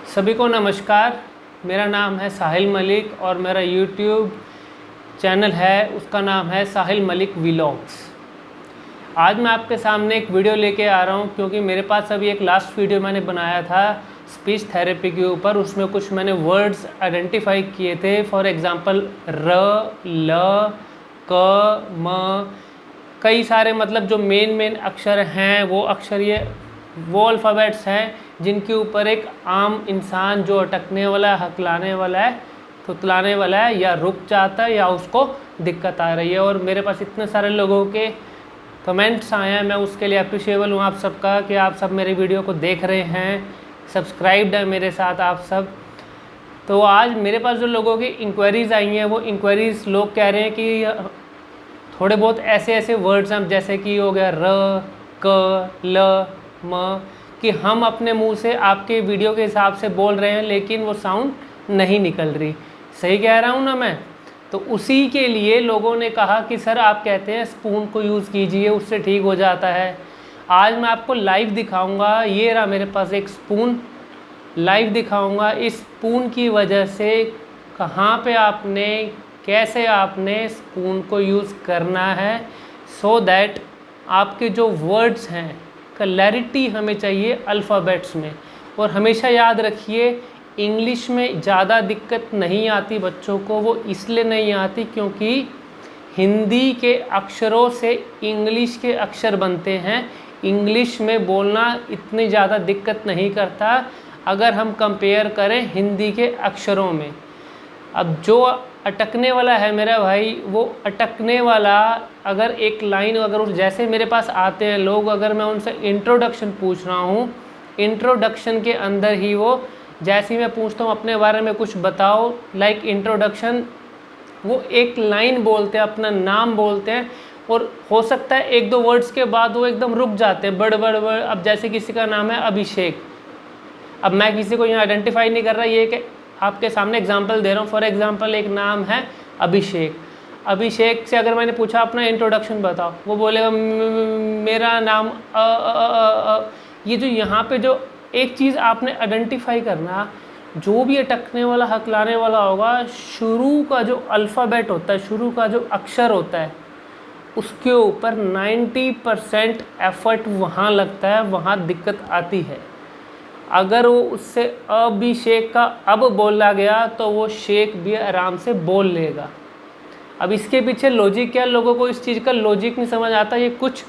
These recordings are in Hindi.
सभी को नमस्कार। मेरा नाम है साहिल मलिक और मेरा यूट्यूब चैनल है, उसका नाम है साहिल मलिक व्लॉग्स। आज मैं आपके सामने एक वीडियो लेके आ रहा हूँ क्योंकि मेरे पास अभी एक लास्ट वीडियो मैंने बनाया था स्पीच थेरेपी के ऊपर। उसमें कुछ मैंने वर्ड्स आइडेंटिफाई किए थे। फॉर एग्ज़ाम्पल र, ल, क, म, कई सारे मतलब जो मेन अक्षर हैं वो अल्फ़ाबेट्स हैं जिनके ऊपर एक आम इंसान जो अटकने वाला है, हकलाने वाला है, थुतलाने वाला है, या रुक जाता है या उसको दिक्कत आ रही है। और मेरे पास इतने सारे लोगों के कमेंट्स आए हैं, मैं उसके लिए अप्रिशिएबल हूँ आप सबका कि आप सब मेरी वीडियो को देख रहे हैं, सब्सक्राइब्ड है मेरे साथ आप सब। तो आज मेरे पास जो लोगों की इंक्वायरीज़ आई हैं वो इंक्वायरीज़ लोग कह रहे हैं कि थोड़े बहुत ऐसे वर्ड्स हैं जैसे कि हो गया र, क, ल, म, कि हम अपने मुंह से आपके वीडियो के हिसाब से बोल रहे हैं लेकिन वो साउंड नहीं निकल रही। सही कह रहा हूँ ना मैं? तो उसी के लिए लोगों ने कहा कि सर आप कहते हैं स्पून को यूज़ कीजिए, उससे ठीक हो जाता है। आज मैं आपको लाइव दिखाऊंगा। ये रहा मेरे पास एक स्पून, लाइव दिखाऊंगा इस स्पून की वजह से कहाँ पे आपने, कैसे आपने स्पून को यूज़ करना है, सो दैट आपके जो वर्ड्स हैं क्लैरिटी हमें चाहिए अल्फ़ाबेट्स में। और हमेशा याद रखिए इंग्लिश में ज़्यादा दिक्कत नहीं आती बच्चों को, वो इसलिए नहीं आती क्योंकि हिंदी के अक्षरों से इंग्लिश के अक्षर बनते हैं। इंग्लिश में बोलना इतनी ज़्यादा दिक्कत नहीं करता अगर हम कंपेयर करें हिंदी के अक्षरों में। अब जो अटकने वाला है मेरा भाई, वो अटकने वाला अगर एक लाइन अगर जैसे मेरे पास आते हैं लोग, अगर मैं उनसे इंट्रोडक्शन पूछ रहा हूँ, इंट्रोडक्शन के अंदर ही वो जैसे ही मैं पूछता हूँ अपने बारे में कुछ बताओ, लाइक इंट्रोडक्शन, वो एक लाइन बोलते हैं, अपना नाम बोलते हैं और हो सकता है एक दो वर्ड्स के बाद वो एकदम रुक जाते हैं बड़। अब जैसे किसी का नाम है अभिषेक, अब मैं किसी को यहाँ आइडेंटिफाई नहीं कर रहा, ये कि आपके सामने एग्जांपल दे रहा हूँ। फॉर एग्जांपल एक नाम है अभिषेक, अभिषेक से अगर मैंने पूछा अपना इंट्रोडक्शन बताओ, वो बोलेगा मेरा नाम ये जो यहाँ पे जो एक चीज़ आपने आइडेंटिफाई करना, जो भी अटकने वाला हकलाने वाला होगा, शुरू का जो अल्फ़ाबेट होता है, शुरू का जो अक्षर होता है, उसके ऊपर 90% एफर्ट वहाँ लगता है, वहाँ दिक्कत आती है। अगर वो उससे अभिषेक का अब बोला गया तो वो शेख भी आराम से बोल लेगा। अब इसके पीछे लॉजिक क्या, लोगों को इस चीज़ का लॉजिक नहीं समझ आता। ये कुछ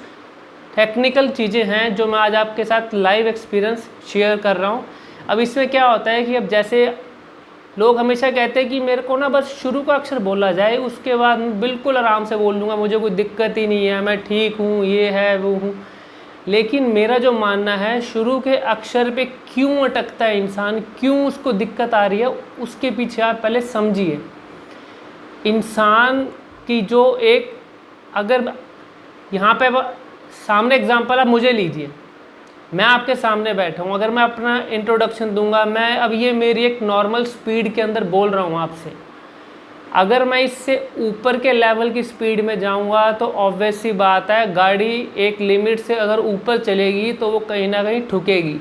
टेक्निकल चीज़ें हैं जो मैं आज आपके साथ लाइव एक्सपीरियंस शेयर कर रहा हूँ। अब इसमें क्या होता है कि अब जैसे लोग हमेशा कहते हैं कि मेरे को ना बस शुरू का अक्षर बोला जाए, उसके बाद मैं बिल्कुल आराम से बोल लूँगा, मुझे कोई दिक्कत ही नहीं है, मैं ठीक हूँ, ये है वो हूँ। लेकिन मेरा जो मानना है, शुरू के अक्षर पे क्यों अटकता है इंसान, क्यों उसको दिक्कत आ रही है, उसके पीछे आप पहले समझिए। इंसान की जो एक, अगर यहाँ पे सामने एग्जांपल आप मुझे लीजिए, मैं आपके सामने बैठा हूँ, अगर मैं अपना इंट्रोडक्शन दूंगा, मैं अब ये मेरी एक नॉर्मल स्पीड के अंदर बोल रहा हूँ आपसे, अगर मैं इससे ऊपर के लेवल की स्पीड में जाऊंगा तो ऑब्वियस सी बात है गाड़ी एक लिमिट से अगर ऊपर चलेगी तो वो कहीं ना कहीं ठुकेगी,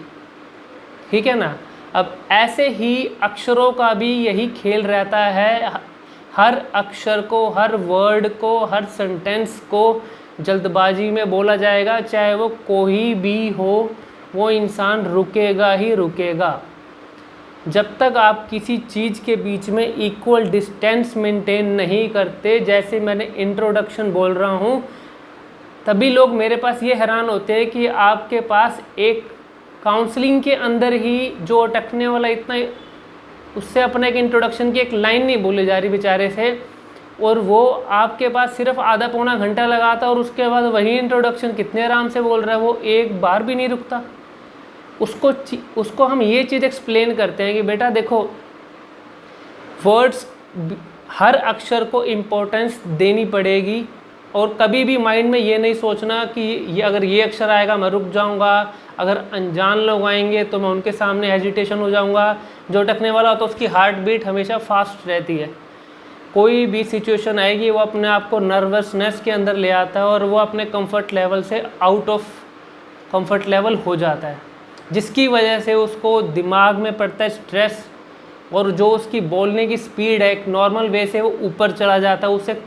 ठीक है ना। अब ऐसे ही अक्षरों का भी यही खेल रहता है। हर अक्षर को, हर वर्ड को, हर सेंटेंस को जल्दबाजी में बोला जाएगा, चाहे वो कोई भी हो, वो इंसान रुकेगा ही रुकेगा। जब तक आप किसी चीज़ के बीच में इक्वल डिस्टेंस मेंटेन नहीं करते, जैसे मैंने इंट्रोडक्शन बोल रहा हूँ, तभी लोग मेरे पास ये हैरान होते हैं कि आपके पास एक काउंसलिंग के अंदर ही जो अटकने वाला इतना, उससे अपना एक इंट्रोडक्शन की एक लाइन नहीं बोली जा रही बेचारे से, और वो आपके पास सिर्फ आधा पौना घंटा लगाता और उसके बाद वही इंट्रोडक्शन कितने आराम से बोल रहा है, वो एक बार भी नहीं रुकता। उसको हम ये चीज़ एक्सप्लेन करते हैं कि बेटा देखो, वर्ड्स, हर अक्षर को इम्पोर्टेंस देनी पड़ेगी और कभी भी माइंड में ये नहीं सोचना कि ये अगर ये अक्षर आएगा मैं रुक जाऊंगा, अगर अनजान लोग आएंगे तो मैं उनके सामने हेजिटेशन हो जाऊंगा। जो अटकने वाला होता है उसकी हार्ट बीट हमेशा फास्ट रहती है। कोई भी सिचुएशन आएगी वो अपने आप को नर्वसनेस के अंदर ले आता है और वो अपने कंफर्ट लेवल से आउट ऑफ कंफर्ट लेवल हो जाता है। जिसकी वजह से उसको दिमाग में पड़ता है स्ट्रेस, और जो उसकी बोलने की स्पीड है एक नॉर्मल वे से वो ऊपर चला जाता है। उसे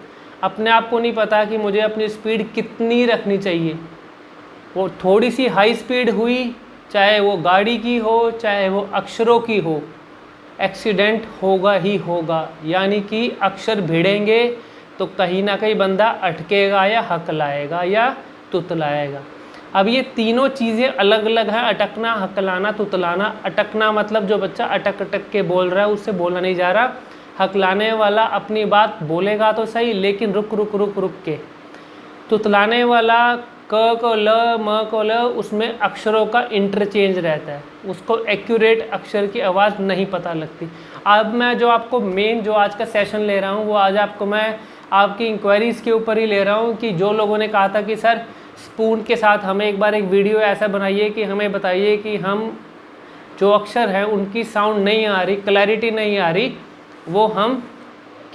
अपने आप को नहीं पता कि मुझे अपनी स्पीड कितनी रखनी चाहिए। वो थोड़ी सी हाई स्पीड हुई, चाहे वो गाड़ी की हो चाहे वो अक्षरों की हो, एक्सीडेंट होगा ही होगा। यानी कि अक्षर भिड़ेंगे तो कहीं ना कहीं बंदा अटकेगा या हकलाएगा या तुतलाएगा। अब ये तीनों चीज़ें अलग अलग हैं, अटकना, हकलाना, तुतलाना। अटकना मतलब जो बच्चा अटक अटक के बोल रहा है उससे बोला नहीं जा रहा। हकलाने वाला अपनी बात बोलेगा तो सही लेकिन रुक रुक रुक रुक के। तुतलाने वाला क को ल, म को ल, उसमें अक्षरों का इंटरचेंज रहता है, उसको एक्यूरेट अक्षर की आवाज़ नहीं पता लगती। अब मैं जो आपको मेन जो आज का सेशन ले रहा हूँ वो आज आपको मैं आपकी इंक्वायरीज़ के ऊपर ही ले रहा हूँ कि जो लोगों ने कहा था कि सर स्पून के साथ हमें एक बार एक वीडियो ऐसा बनाइए कि हमें बताइए कि हम जो अक्षर हैं उनकी साउंड नहीं आ रही, क्लैरिटी नहीं आ रही, वो हम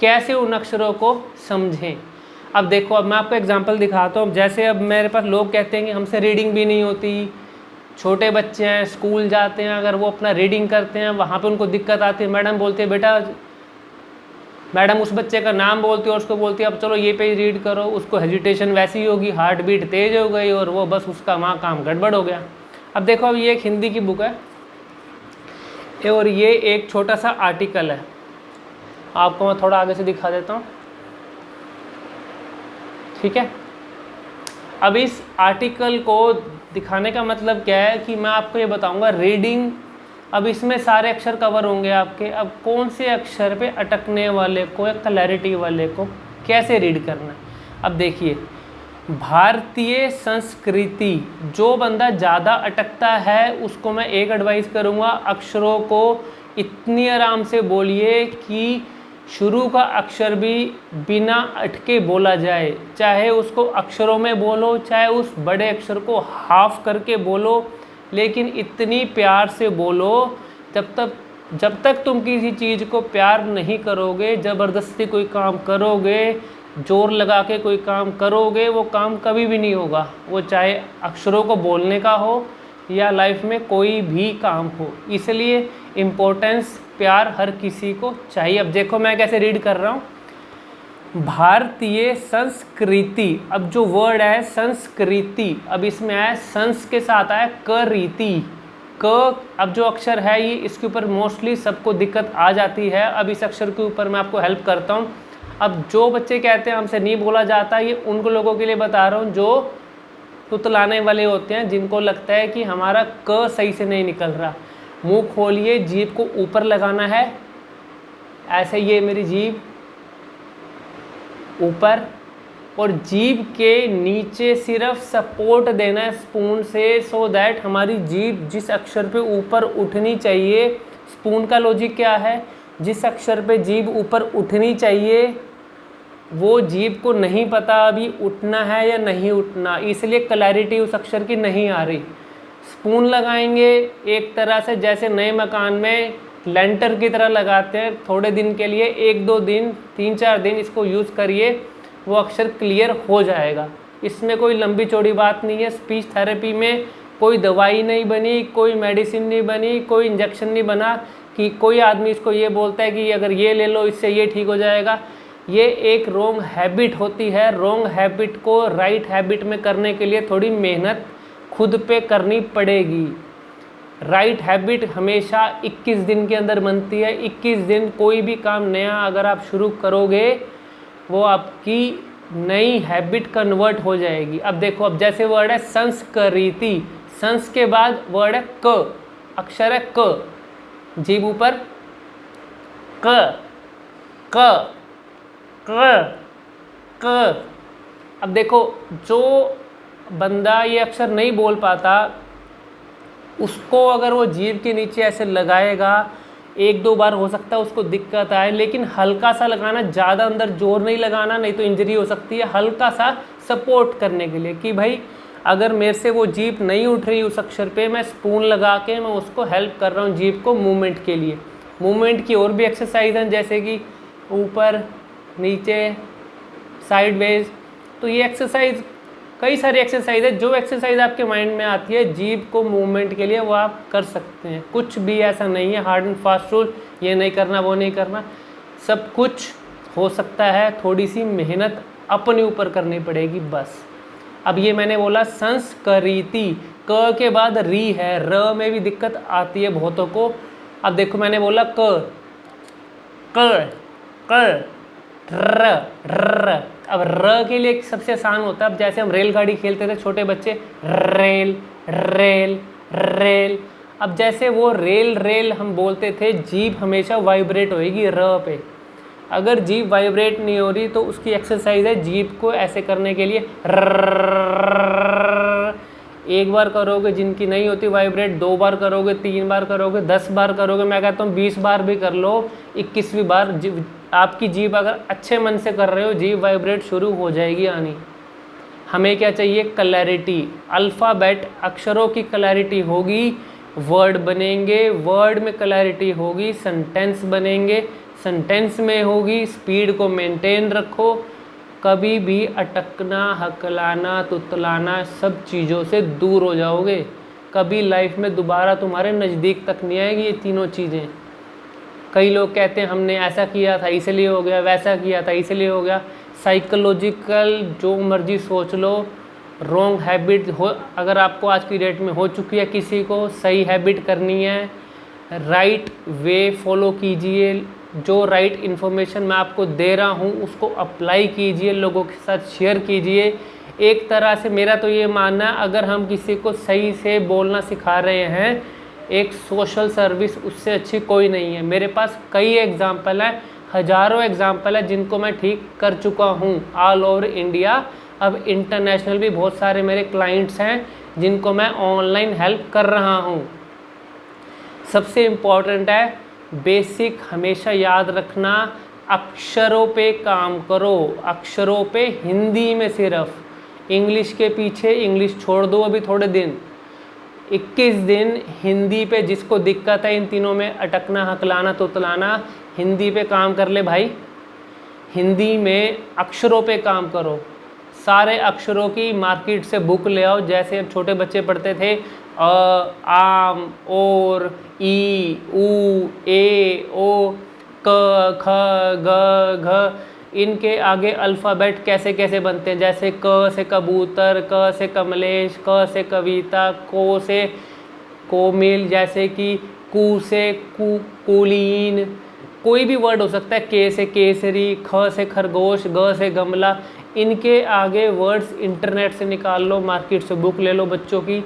कैसे उन अक्षरों को समझें। अब देखो, अब मैं आपको एग्जांपल दिखाता हूँ। जैसे अब मेरे पास लोग कहते हैं कि हमसे रीडिंग भी नहीं होती, छोटे बच्चे हैं स्कूल जाते हैं, अगर वो अपना रीडिंग करते हैं वहाँ पे उनको दिक्कत आती है। मैडम बोलती है बेटा, मैडम उस बच्चे का नाम बोलती है और उसको बोलती है अब चलो ये पेज रीड करो, उसको हेजिटेशन वैसी होगी, हार्ट बीट तेज हो गई और वो बस उसका वहाँ काम गड़बड़ हो गया। अब देखो, अब ये एक हिंदी की बुक है और ये एक छोटा सा आर्टिकल है, आपको मैं थोड़ा आगे से दिखा देता हूँ, ठीक है। अब इस आर्टिकल को दिखाने का मतलब क्या है कि मैं आपको ये बताऊंगा रीडिंग। अब इसमें सारे अक्षर कवर होंगे आपके, अब कौन से अक्षर पे अटकने वाले को या क्लैरिटी वाले को कैसे रीड करना है। अब देखिए, भारतीय संस्कृति, जो बंदा ज़्यादा अटकता है उसको मैं एक एडवाइस करूँगा, अक्षरों को इतनी आराम से बोलिए कि शुरू का अक्षर भी बिना अटके बोला जाए। चाहे उसको अक्षरों में बोलो, चाहे उस बड़े अक्षर को हाफ करके बोलो, लेकिन इतनी प्यार से बोलो जब तक तुम किसी चीज़ को प्यार नहीं करोगे, ज़बरदस्ती कोई काम करोगे, जोर लगा के कोई काम करोगे, वो काम कभी भी नहीं होगा। वो चाहे अक्षरों को बोलने का हो या लाइफ में कोई भी काम हो। इसलिए इम्पोर्टेंस, प्यार हर किसी को चाहिए। अब देखो मैं कैसे रीड कर रहा हूँ, भारतीय संस्कृति। अब जो वर्ड है संस्कृति, अब इसमें आया संस के साथ आया क रीति, क। अब जो अक्षर है ये इसके ऊपर मोस्टली सबको दिक्कत आ जाती है। अब इस अक्षर के ऊपर मैं आपको हेल्प करता हूँ। अब जो बच्चे कहते हैं हमसे नहीं बोला जाता, ये उन लोगों के लिए बता रहा हूँ जो तुतलाने वाले होते हैं, जिनको लगता है कि हमारा क सही से नहीं निकल रहा। मुंह खोलिए, जीभ को ऊपर लगाना है ऐसे, ये मेरी जीभ ऊपर, और जीभ के नीचे सिर्फ सपोर्ट देना है स्पून से, सो दैट हमारी जीभ जिस अक्षर पे ऊपर उठनी चाहिए। स्पून का लॉजिक क्या है, जिस अक्षर पे जीभ ऊपर उठनी चाहिए वो जीभ को नहीं पता अभी उठना है या नहीं उठना, इसलिए क्लैरिटी उस अक्षर की नहीं आ रही। स्पून लगाएंगे एक तरह से जैसे नए मकान में लेंटर की तरह लगाते हैं, थोड़े दिन के लिए, 1-2 दिन 3-4 दिन इसको यूज़ करिए, वो अक्षर क्लियर हो जाएगा। इसमें कोई लंबी चौड़ी बात नहीं है। स्पीच थेरेपी में कोई दवाई नहीं बनी, कोई मेडिसिन नहीं बनी, कोई इंजेक्शन नहीं बना कि कोई आदमी इसको ये बोलता है कि अगर ये ले लो इससे ये ठीक हो जाएगा। ये एक रॉन्ग हैबिट होती है। रॉन्ग हैबिट को राइट हैबिट में करने के लिए थोड़ी मेहनत खुद पे करनी पड़ेगी। राइट हैबिट हमेशा 21 दिन के अंदर बनती है। 21 दिन कोई भी काम नया अगर आप शुरू करोगे वो आपकी नई हैबिट कन्वर्ट हो जाएगी। अब देखो, अब जैसे वर्ड है संस्कृति, संस के बाद वर्ड है क, अक्षर है क, जीभ ऊपर, क क क क। अब देखो, जो बंदा ये अक्षर नहीं बोल पाता उसको अगर वो जीभ के नीचे ऐसे लगाएगा 1-2 बार हो सकता है उसको दिक्कत आए, लेकिन हल्का सा लगाना, ज़्यादा अंदर जोर नहीं लगाना, नहीं तो इंजरी हो सकती है। हल्का सा सपोर्ट करने के लिए कि भाई अगर मेरे से वो जीभ नहीं उठ रही उस अक्षर पे, मैं स्पून लगा के मैं उसको हेल्प कर रहा हूँ जीभ को मूवमेंट के लिए। मूवमेंट की और भी एक्सरसाइज हैं जैसे कि ऊपर नीचे साइडवेज। तो ये एक्सरसाइज कई सारी एक्सरसाइज है, जो एक्सरसाइज आपके माइंड में आती है जीभ को मूवमेंट के लिए वो आप कर सकते हैं। कुछ भी ऐसा नहीं है हार्ड एंड फास्ट रूल, ये नहीं करना वो नहीं करना, सब कुछ हो सकता है, थोड़ी सी मेहनत अपने ऊपर करनी पड़ेगी बस। अब ये मैंने बोला संस्कृति, क के बाद री है, र में भी दिक्कत आती है बहुतों को। अब देखो मैंने बोला क र, अब र के लिए सबसे आसान होता है, अब जैसे हम रेलगाड़ी खेलते थे छोटे बच्चे, रेल रेल रेल, अब जैसे वो रेल रेल हम बोलते थे, जीभ हमेशा वाइब्रेट होएगी र पे। अगर जीभ वाइब्रेट नहीं हो रही तो उसकी एक्सरसाइज है जीभ को ऐसे करने के लिए, एक बार करोगे, जिनकी नहीं होती वाइब्रेट 2 बार करोगे, 3 बार करोगे, 10 बार करोगे, मैं कहता हूँ 20 बार भी कर लो, 21वीं बार आपकी जीभ अगर अच्छे मन से कर रहे हो, जीभ वाइब्रेट शुरू हो जाएगी आनी। हमें क्या चाहिए? क्लैरिटी। अल्फ़ाबेट अक्षरों की क्लैरिटी होगी, वर्ड बनेंगे, वर्ड में क्लैरिटी होगी, सेंटेंस बनेंगे, सेंटेंस में होगी, स्पीड को मेंटेन रखो, कभी भी अटकना, हकलाना, तुतलाना सब चीज़ों से दूर हो जाओगे, कभी लाइफ में दोबारा तुम्हारे नज़दीक तक नहीं आएगी ये तीनों चीज़ें। कई लोग कहते हैं हमने ऐसा किया था इसलिए हो गया, वैसा किया था इसलिए हो गया, साइकोलॉजिकल जो मर्जी सोच लो, रॉन्ग हैबिट हो अगर आपको आज की डेट में हो चुकी है, किसी को सही हैबिट करनी है, राइट वे फॉलो कीजिए, जो राइट इन्फॉर्मेशन मैं आपको दे रहा हूँ उसको अप्लाई कीजिए, लोगों के साथ शेयर कीजिए। एक तरह से मेरा तो ये मानना है, अगर हम किसी को सही से बोलना सिखा रहे हैं, एक सोशल सर्विस उससे अच्छी कोई नहीं है। मेरे पास कई एग्जाम्पल हैं, हज़ारों एग्जाम्पल है जिनको मैं ठीक कर चुका हूँ ऑल ओवर इंडिया। अब इंटरनेशनल भी बहुत सारे मेरे क्लाइंट्स हैं जिनको मैं ऑनलाइन हेल्प कर रहा हूँ। सबसे इम्पॉर्टेंट है बेसिक हमेशा याद रखना, अक्षरों पे काम करो, अक्षरों पे, हिंदी में सिर्फ, इंग्लिश के पीछे इंग्लिश छोड़ दो अभी थोड़े दिन, 21 दिन हिंदी पे। जिसको दिक्कत है इन तीनों में, अटकना, हकलाना, तुतलाना, हिंदी पे काम कर ले भाई, हिंदी में अक्षरों पे काम करो, सारे अक्षरों की मार्केट से बुक ले आओ, जैसे अब छोटे बच्चे पढ़ते थे आम, और, ई, ऊ, ए, ओ, क, ख, ग, घ, इनके आगे अल्फ़ाबेट कैसे कैसे बनते हैं, जैसे क से कबूतर, क से कमलेश, क से कविता, को से कोमिल, जैसे कि कू से कुलीन, कोई भी वर्ड हो सकता है, के से केसरी, ख से खरगोश, ग से गमला, इनके आगे वर्ड्स इंटरनेट से निकाल लो, मार्केट से बुक ले लो बच्चों की।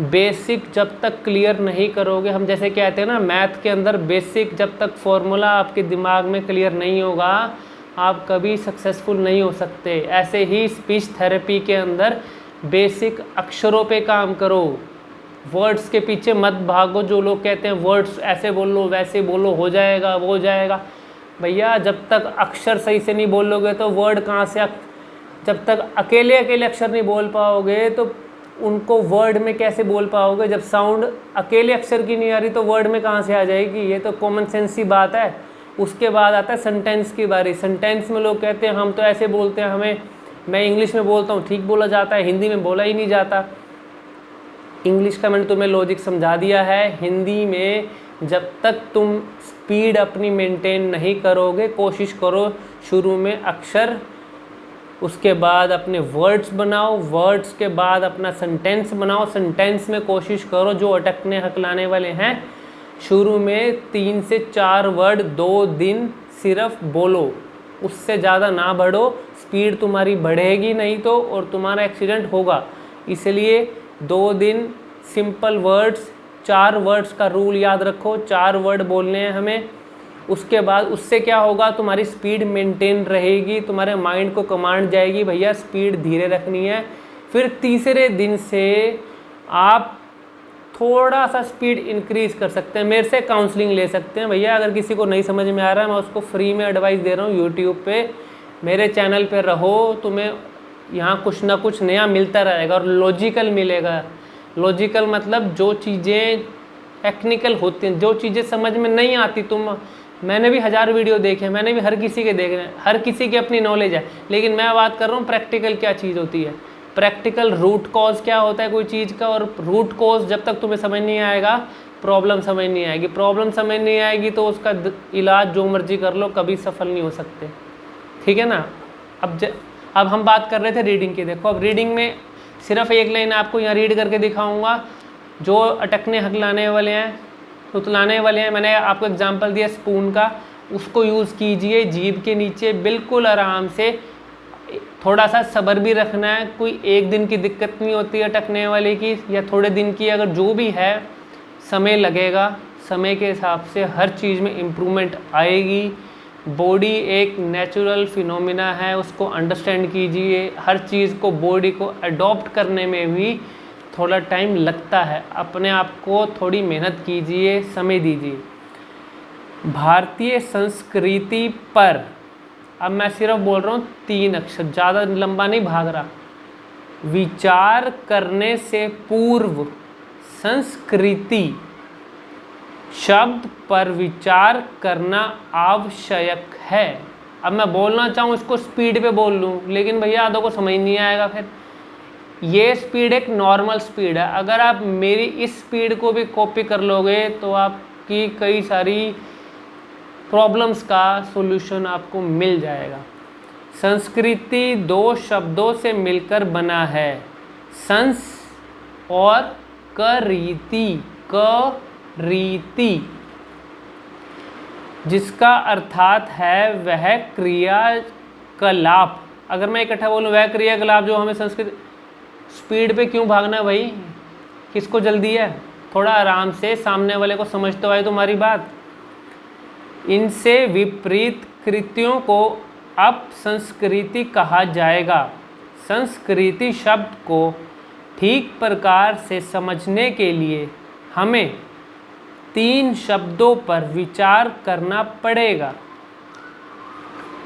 बेसिक जब तक क्लियर नहीं करोगे, हम जैसे कहते हैं ना मैथ के अंदर, बेसिक जब तक फॉर्मूला आपके दिमाग में क्लियर नहीं होगा आप कभी सक्सेसफुल नहीं हो सकते। ऐसे ही स्पीच थेरेपी के अंदर बेसिक अक्षरों पे काम करो, वर्ड्स के पीछे मत भागो। जो लोग कहते हैं वर्ड्स ऐसे बोलो वैसे बोलो, हो जाएगा वो हो जाएगा, भैया जब तक अक्षर सही से नहीं बोलोगे तो वर्ड कहाँ से, जब तक अकेले अकेले अक्षर नहीं बोल पाओगे तो उनको वर्ड में कैसे बोल पाओगे। जब साउंड अकेले अक्षर की नहीं आ रही तो वर्ड में कहाँ से आ जाएगी, ये तो कॉमन सेंस की बात है। उसके बाद आता है सेंटेंस की बारी। सेंटेंस में लोग कहते हैं हम तो ऐसे बोलते हैं, हमें, मैं इंग्लिश में बोलता हूँ ठीक बोला जाता है, हिंदी में बोला ही नहीं जाता। इंग्लिश का मैंने तुम्हें लॉजिक समझा दिया है, हिंदी में जब तक तुम स्पीड अपनी मेंटेन नहीं करोगे, कोशिश करो शुरू में अक्षर, उसके बाद अपने वर्ड्स बनाओ, वर्ड्स के बाद अपना सेंटेंस बनाओ, सेंटेंस में कोशिश करो जो अटकने हकलाने वाले हैं शुरू में 3 से 4 वर्ड 2 दिन सिर्फ बोलो, उससे ज़्यादा ना बढ़ो, स्पीड तुम्हारी बढ़ेगी नहीं तो और तुम्हारा एक्सीडेंट होगा। इसलिए 2 दिन सिंपल वर्ड्स, 4 वर्ड्स का रूल याद रखो, 4 वर्ड बोलने हैं हमें। उसके बाद उससे क्या होगा, तुम्हारी स्पीड मेंटेन रहेगी, तुम्हारे माइंड को कमांड जाएगी भैया स्पीड धीरे रखनी है। फिर तीसरे दिन से आप थोड़ा सा स्पीड इंक्रीज़ कर सकते हैं, मेरे से काउंसलिंग ले सकते हैं भैया। अगर किसी को नहीं समझ में आ रहा है मैं उसको फ्री में एडवाइस दे रहा हूँ यूट्यूब पे, मेरे चैनल पे रहो, तुम्हें यहाँ कुछ ना कुछ नया मिलता रहेगा और लॉजिकल मिलेगा। लॉजिकल मतलब जो चीज़ें टेक्निकल होती हैं, जो चीज़ें समझ में नहीं आती, मैंने भी 1000 वीडियो देखे हैं, मैंने भी हर किसी के देखे हैं, हर किसी की अपनी नॉलेज है, लेकिन मैं बात कर रहा हूँ प्रैक्टिकल क्या चीज़ होती है। प्रैक्टिकल रूट कॉज क्या होता है कोई चीज़ का, और रूट कॉज जब तक तुम्हें समझ नहीं आएगा प्रॉब्लम समझ नहीं आएगी, प्रॉब्लम समझ नहीं आएगी तो उसका इलाज जो मर्जी कर लो कभी सफल नहीं हो सकते। ठीक है ना। अब हम बात कर रहे थे रीडिंग की। देखो अब रीडिंग में सिर्फ एक लाइन आपको यहाँ रीड करके दिखाऊंगा। जो अटकने हकलाने वाले हैं, उतलाने वाले हैं, मैंने आपको एग्जांपल दिया स्पून का, उसको यूज़ कीजिए जीभ के नीचे बिल्कुल आराम से। थोड़ा सा सब्र भी रखना है, कोई एक दिन की दिक्कत नहीं होती है अटकने वाले की, या थोड़े दिन की, अगर जो भी है समय लगेगा, समय के हिसाब से हर चीज़ में इम्प्रूवमेंट आएगी। बॉडी एक नेचुरल फिनोमिना है, उसको अंडरस्टैंड कीजिए। हर चीज़ को, बॉडी को अडॉप्ट करने में भी थोड़ा टाइम लगता है, अपने आप को थोड़ी मेहनत कीजिए, समय दीजिए। भारतीय संस्कृति पर अब मैं सिर्फ बोल रहा हूँ 3 अक्षर, ज़्यादा लंबा नहीं भाग रहा। विचार करने से पूर्व संस्कृति शब्द पर विचार करना आवश्यक है। अब मैं बोलना चाहूँ इसको स्पीड पे बोल लूँ, लेकिन भैया आधों को समझ नहीं आएगा। फिर ये स्पीड एक नॉर्मल स्पीड है, अगर आप मेरी इस स्पीड को भी कॉपी कर लोगे तो आपकी कई सारी प्रॉब्लम्स का सॉल्यूशन आपको मिल जाएगा। संस्कृति 2 शब्दों से मिलकर बना है, संस और करीति, रीति, जिसका अर्थात है वह क्रियाकलाप। अगर मैं इकट्ठा बोलूँ वह क्रियाकलाप जो हमें संस्कृत। स्पीड पे क्यों भागना है भाई, किसको जल्दी है? थोड़ा आराम से, सामने वाले को समझ तो आए तुम्हारी बात। इनसे विपरीत कृतियों को अपसंस्कृति कहा जाएगा। संस्कृति शब्द को ठीक प्रकार से समझने के लिए हमें 3 शब्दों पर विचार करना पड़ेगा।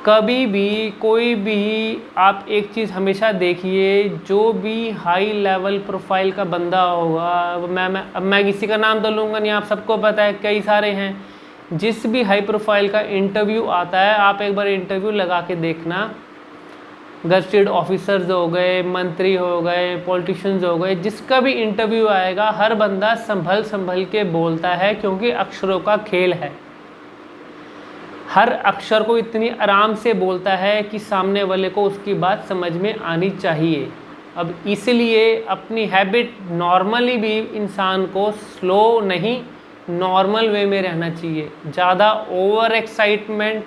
कभी भी कोई भी आप एक चीज़ हमेशा देखिए, जो भी हाई लेवल प्रोफाइल का बंदा होगा, मैं किसी का नाम तो लूँगा नहीं, आप सबको पता है कई सारे हैं। जिस भी हाई प्रोफाइल का इंटरव्यू आता है, आप एक बार इंटरव्यू लगा के देखना। गजटेड ऑफिसर्स हो गए, मंत्री हो गए, पॉलिटिशियंस हो गए, जिसका भी इंटरव्यू आएगा हर बंदा संभल के बोलता है, क्योंकि अक्षरों का खेल है। हर अक्षर को इतनी आराम से बोलता है कि सामने वाले को उसकी बात समझ में आनी चाहिए। अब इसलिए अपनी हैबिट नॉर्मली भी इंसान को स्लो नहीं, नॉर्मल वे में रहना चाहिए। ज़्यादा ओवर एक्साइटमेंट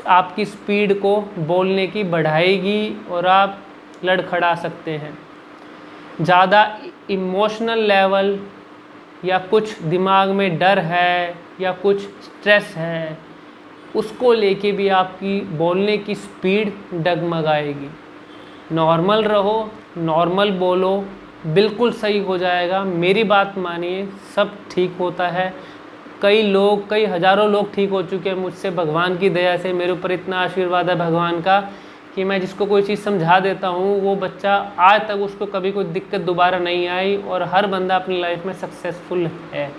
आपकी स्पीड को बोलने की बढ़ाएगी और आप लड़खड़ा सकते हैं। ज़्यादा इमोशनल लेवल या कुछ दिमाग में डर है या कुछ स्ट्रेस है, उसको लेके भी आपकी बोलने की स्पीड डगमगाएगी। नॉर्मल रहो, नॉर्मल बोलो, बिल्कुल सही हो जाएगा। मेरी बात मानिए, सब ठीक होता है। कई हज़ारों लोग ठीक हो चुके हैं मुझसे, भगवान की दया से। मेरे ऊपर इतना आशीर्वाद है भगवान का कि मैं जिसको कोई चीज़ समझा देता हूँ, वो बच्चा आज तक उसको कभी कोई दिक्कत दोबारा नहीं आई, और हर बंदा अपनी लाइफ में सक्सेसफुल है।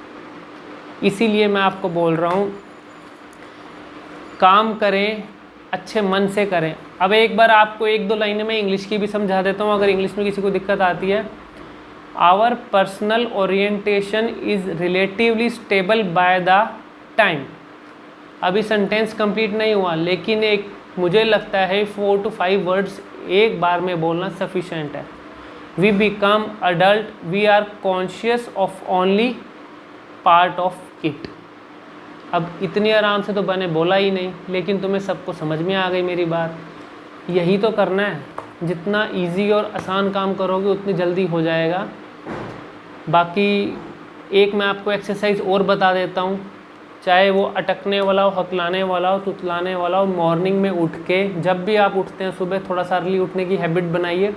इसीलिए मैं आपको बोल रहा हूँ, काम करें, अच्छे मन से करें। अब एक बार आपको 1-2 लाइनें मैं इंग्लिश की भी समझा देता हूँ, अगर इंग्लिश में किसी को दिक्कत आती है। Our personal orientation is relatively stable by the time. अभी सेंटेंस कंप्लीट नहीं हुआ, लेकिन एक मुझे लगता है 4 to 5 वर्ड्स एक बार में बोलना सफिशेंट है। We become adult, we are conscious of only part of it. अब इतनी आराम से तो मैंने बोला ही नहीं, लेकिन तुम्हें सबको समझ में आ गई मेरी बात। यही तो करना है, जितना इजी और आसान काम करोगे उतनी जल्दी हो जाएगा। बाकी एक मैं आपको एक्सरसाइज और बता देता हूँ, चाहे वो अटकने वाला हो, हकलाने वाला हो, तुतलाने वाला हो। मॉर्निंग में उठ के, जब भी आप उठते हैं सुबह, थोड़ा सा अर्ली उठने की हैबिट बनाइए।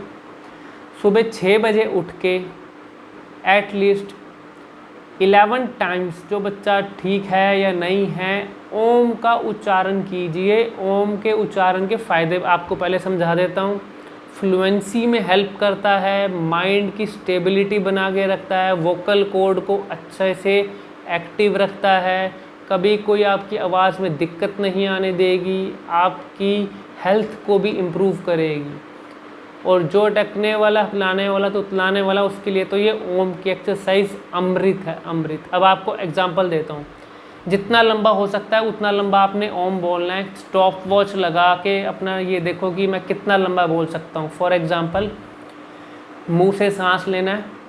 सुबह 6 बजे उठ के एटलीस्ट 11 टाइम्स, जो बच्चा ठीक है या नहीं है, ओम का उच्चारण कीजिए। ओम के उच्चारण के फ़ायदे आपको पहले समझा देता हूँ। फ्लुएंसी में हेल्प करता है, माइंड की स्टेबिलिटी बना के रखता है, वोकल कॉर्ड को अच्छे से एक्टिव रखता है, कभी कोई आपकी आवाज़ में दिक्कत नहीं आने देगी, आपकी हेल्थ को भी इम्प्रूव करेगी। और जो अटकने वाला, हिलाने वाला, तो उतलाने वाला, उसके लिए तो ये ओम की एक्सरसाइज अमृत है, अमृत। अब आपको एग्जांपल देता हूँ। जितना लंबा हो सकता है उतना लंबा आपने ओम बोलना है। स्टॉप वॉच लगा के अपना ये देखो कि मैं कितना लंबा बोल सकता हूँ। फॉर एग्जांपल, मुंह से सांस लेना है,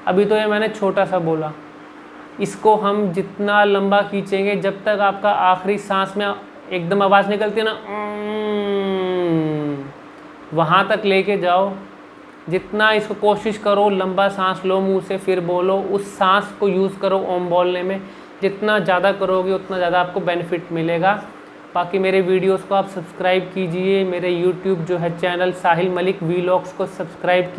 अभी तो ये मैंने छोटा सा बोला। इसको हम जितना लंबा खींचेंगे, जब तक आपका आखिरी सांस में एकदम आवाज़ निकलती है ना, वहाँ तक लेके जाओ। जितना इसको कोशिश करो, लंबा सांस लो, मुंह से फिर बोलो, उस सांस को यूज़ करो ओम बोलने में। जितना ज़्यादा करोगे उतना ज़्यादा आपको बेनिफिट मिलेगा। बाकी मेरे वीडियोस को आप सब्सक्राइब कीजिए। मेरे यूट्यूब जो है चैनल साहिल मलिक वीलॉग्स को सब्सक्राइब कीजिए।